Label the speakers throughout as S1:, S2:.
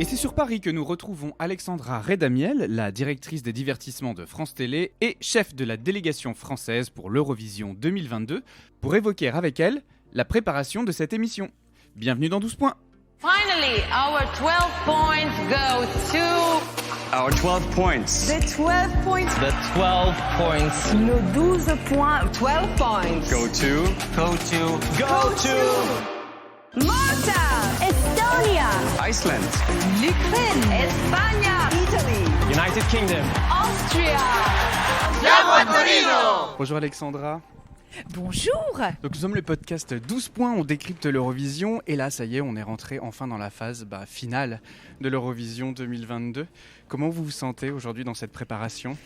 S1: Et c'est sur Paris que nous retrouvons Alexandra Redamiel, la directrice des divertissements de France Télé et chef de la délégation française pour l'Eurovision 2022, pour évoquer avec elle la préparation de cette émission. Bienvenue dans 12 points.
S2: Finally, our 12 points go to...
S3: Our 12 points.
S4: The 12 points.
S3: The 12 points.
S4: Nos 12 points. 12 points.
S3: Go to
S4: Malta. Estonia.
S3: Iceland.
S4: L'Ukraine.
S2: Espagne,
S4: Italy.
S3: United Kingdom.
S2: Austria.
S1: Bonjour Alexandra.
S4: Bonjour.
S1: Donc nous sommes le podcast 12 points, on décrypte l'Eurovision et là ça y est, on est rentré enfin dans la phase finale de l'Eurovision 2022. Comment vous vous sentez aujourd'hui dans cette préparation ?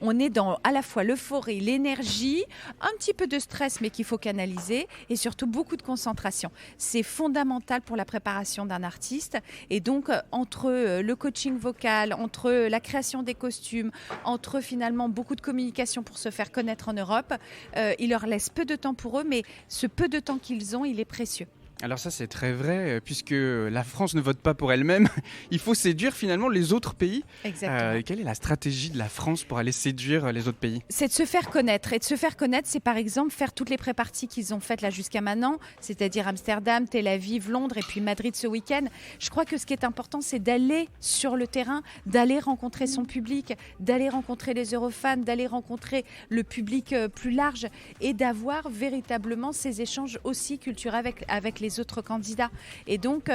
S5: On est dans à la fois l'euphorie, l'énergie, un petit peu de stress mais qu'il faut canaliser et surtout beaucoup de concentration. C'est fondamental pour la préparation d'un artiste et donc entre le coaching vocal, entre la création des costumes, entre finalement beaucoup de communication pour se faire connaître en Europe, il leur laisse peu de temps pour eux mais ce peu de temps qu'ils ont, il est précieux.
S1: Alors ça c'est très vrai, puisque la France ne vote pas pour elle-même, il faut séduire finalement les autres pays.
S5: Exactement.
S1: Quelle est la stratégie de la France pour aller séduire les autres pays ?
S5: C'est de se faire connaître. Et de se faire connaître, c'est par exemple faire toutes les pré-parties qu'ils ont faites là jusqu'à maintenant, c'est-à-dire Amsterdam, Tel Aviv, Londres et puis Madrid ce week-end. Je crois que ce qui est important, c'est d'aller sur le terrain, d'aller rencontrer son public, d'aller rencontrer les Eurofans, d'aller rencontrer le public plus large et d'avoir véritablement ces échanges aussi culturels avec les autres candidats. Et donc,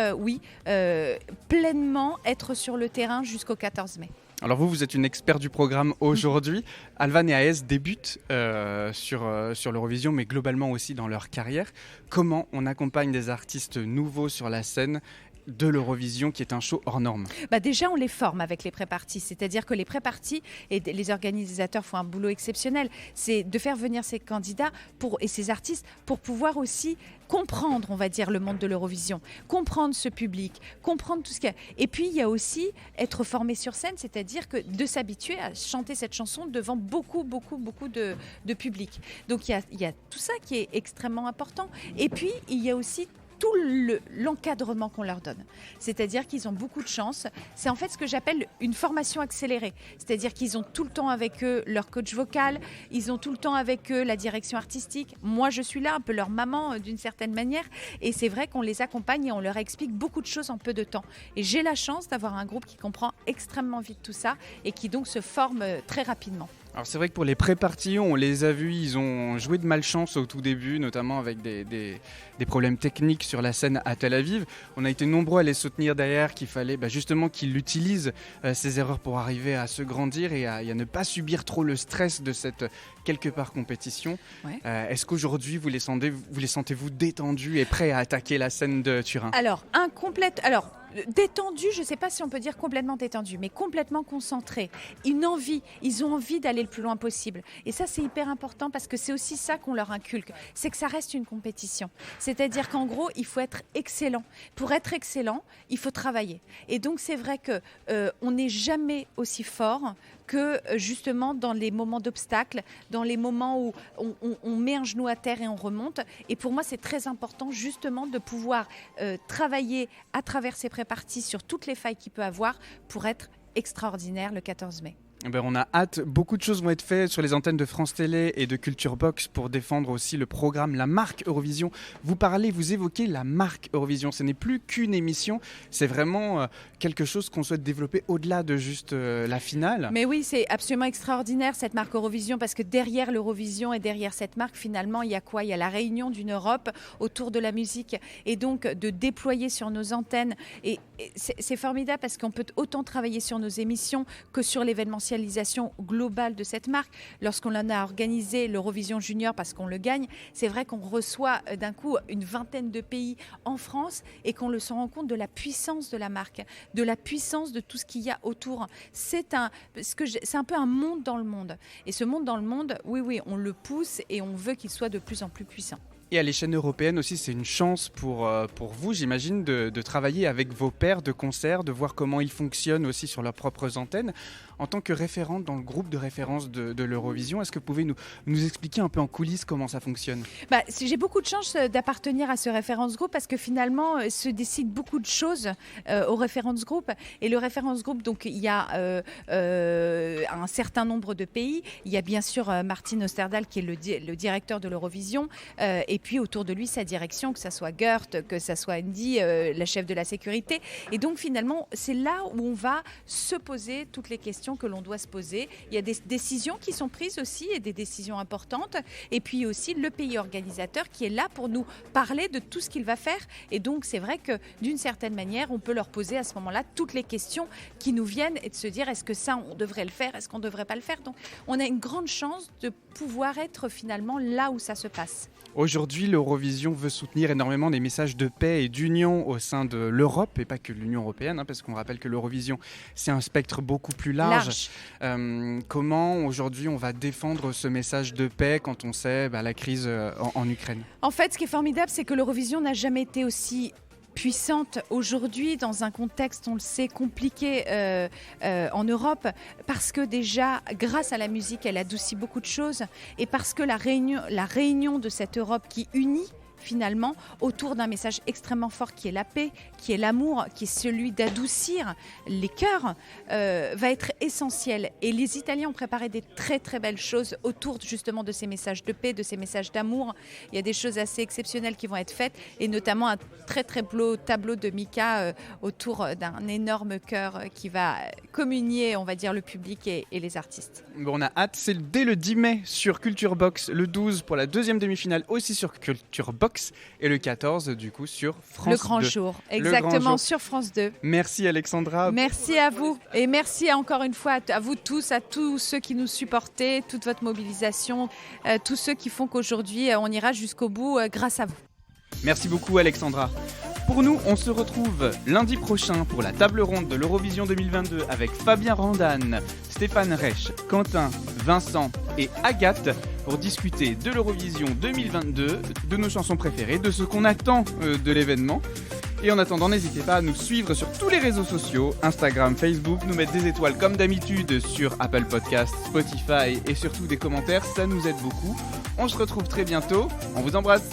S5: pleinement être sur le terrain jusqu'au 14 mai.
S1: Alors vous êtes une experte du programme aujourd'hui. Alvan et AES débutent sur l'Eurovision, mais globalement aussi dans leur carrière. Comment on accompagne des artistes nouveaux sur la scène de l'Eurovision qui est un show hors norme?
S5: Déjà, on les forme avec les pré-parties. C'est-à-dire que les pré-parties, et les organisateurs font un boulot exceptionnel, c'est de faire venir ces candidats et ces artistes pour pouvoir aussi comprendre, on va dire, le monde de l'Eurovision, comprendre ce public, comprendre tout ce qu'il y a. Et puis, il y a aussi être formé sur scène, c'est-à-dire que de s'habituer à chanter cette chanson devant beaucoup de public. Donc, il y a tout ça qui est extrêmement important. Et puis, il y a aussi tout l'encadrement qu'on leur donne. C'est-à-dire qu'ils ont beaucoup de chance. C'est en fait ce que j'appelle une formation accélérée. C'est-à-dire qu'ils ont tout le temps avec eux leur coach vocal, ils ont tout le temps avec eux la direction artistique. Moi, je suis là, un peu leur maman d'une certaine manière. Et c'est vrai qu'on les accompagne et on leur explique beaucoup de choses en peu de temps. Et j'ai la chance d'avoir un groupe qui comprend extrêmement vite tout ça et qui donc se forme très rapidement.
S1: Alors c'est vrai que pour les pré-parties, on les a vus, ils ont joué de malchance au tout début, notamment avec des problèmes techniques sur la scène à Tel Aviv. On a été nombreux à les soutenir derrière, qu'il fallait justement qu'ils utilisent ces erreurs pour arriver à se grandir et à ne pas subir trop le stress de cette quelque part compétition.
S5: Ouais.
S1: Est-ce qu'aujourd'hui vous les sentez-vous détendus et prêts à attaquer la scène de Turin ?
S5: Alors, détendu, je ne sais pas si on peut dire complètement détendu, mais complètement concentré. Ils ont envie d'aller le plus loin possible. Et ça, c'est hyper important parce que c'est aussi ça qu'on leur inculque. C'est que ça reste une compétition. C'est-à-dire qu'en gros, il faut être excellent. Pour être excellent, il faut travailler. Et donc, c'est vrai qu'on n'est jamais aussi fort que justement dans les moments d'obstacle, dans les moments où on met un genou à terre et on remonte. Et pour moi, c'est très important justement de pouvoir travailler à travers ces pré-parties sur toutes les failles qu'il peut avoir pour être extraordinaire le 14 mai.
S1: On a hâte, beaucoup de choses vont être faites sur les antennes de France Télé et de Culture Box pour défendre aussi le programme, la marque Eurovision. Vous évoquez la marque Eurovision, ce n'est plus qu'une émission, c'est vraiment quelque chose qu'on souhaite développer au-delà de juste la finale.
S5: Mais oui, c'est absolument extraordinaire cette marque Eurovision parce que derrière l'Eurovision et derrière cette marque, finalement, il y a quoi ? Il y a la réunion d'une Europe autour de la musique et donc de déployer sur nos antennes. Et c'est formidable parce qu'on peut autant travailler sur nos émissions que sur l'événementiel globale de cette marque. Lorsqu'on en a organisé l'Eurovision Junior parce qu'on le gagne, c'est vrai qu'on reçoit d'un coup une vingtaine de pays en France et qu'on se rend compte de la puissance de la marque, de la puissance de tout ce qu'il y a autour. C'est un peu un monde dans le monde. Et ce monde dans le monde, oui, on le pousse et on veut qu'il soit de plus en plus puissant.
S1: Et à l'échelle européenne aussi, c'est une chance pour vous, j'imagine, de travailler avec vos pairs de concert, de voir comment ils fonctionnent aussi sur leurs propres antennes. en tant que référente dans le groupe de référence de l'Eurovision, est-ce que vous pouvez nous expliquer un peu en coulisses comment ça fonctionne ?
S5: J'ai beaucoup de chance d'appartenir à ce référence groupe parce que finalement se décident beaucoup de choses au référence groupe. Et le référence groupe, donc il y a un certain nombre de pays. Il y a bien sûr Martin Osterdahl qui est le directeur de l'Eurovision, et puis autour de lui sa direction, que ça soit Gert, que ça soit Andy, la chef de la sécurité. Et donc finalement, c'est là où on va se poser toutes les questions que l'on doit se poser. Il y a des décisions qui sont prises aussi, et des décisions importantes. Et puis aussi le pays organisateur qui est là pour nous parler de tout ce qu'il va faire. Et donc c'est vrai que d'une certaine manière, on peut leur poser à ce moment-là toutes les questions qui nous viennent et de se dire est-ce que ça on devrait le faire, est-ce qu'on ne devrait pas le faire. Donc on a une grande chance de pouvoir être finalement là où ça se passe.
S1: Aujourd'hui, l'Eurovision veut soutenir énormément des messages de paix et d'union au sein de l'Europe et pas que l'Union européenne, parce qu'on rappelle que l'Eurovision, c'est un spectre beaucoup plus large. Comment aujourd'hui on va défendre ce message de paix quand on sait la crise en Ukraine ?
S5: En fait, ce qui est formidable, c'est que l'Eurovision n'a jamais été aussi puissante aujourd'hui dans un contexte, on le sait, compliqué en Europe, parce que déjà, grâce à la musique, elle adoucit beaucoup de choses, et parce que la réunion de cette Europe qui unit finalement autour d'un message extrêmement fort qui est la paix, qui est l'amour, qui est celui d'adoucir les cœurs, va être essentiel. Et les Italiens ont préparé des très très belles choses autour justement de ces messages de paix, de ces messages d'amour. Il y a des choses assez exceptionnelles qui vont être faites, et notamment un très très beau tableau de Mika autour d'un énorme cœur qui va communier, on va dire, le public et les artistes.
S1: Bon, on a hâte, c'est dès le 10 mai sur Culture Box, le 12 pour la deuxième demi-finale aussi sur Culture Box, et le 14 du coup sur France 2.
S5: Le grand jour, exactement, sur France 2.
S1: Merci Alexandra.
S5: Merci à vous, et merci encore une fois à vous tous, à tous ceux qui nous supportez, toute votre mobilisation, tous ceux qui font qu'aujourd'hui on ira jusqu'au bout grâce à vous.
S1: Merci beaucoup Alexandra. Pour nous, on se retrouve lundi prochain pour la table ronde de l'Eurovision 2022 avec Fabien Randan, Stéphane Reich, Quentin, Vincent et Agathe pour discuter de l'Eurovision 2022, de nos chansons préférées, de ce qu'on attend de l'événement. Et en attendant, n'hésitez pas à nous suivre sur tous les réseaux sociaux, Instagram, Facebook, nous mettre des étoiles comme d'habitude sur Apple Podcasts, Spotify et surtout des commentaires, ça nous aide beaucoup. On se retrouve très bientôt, on vous embrasse.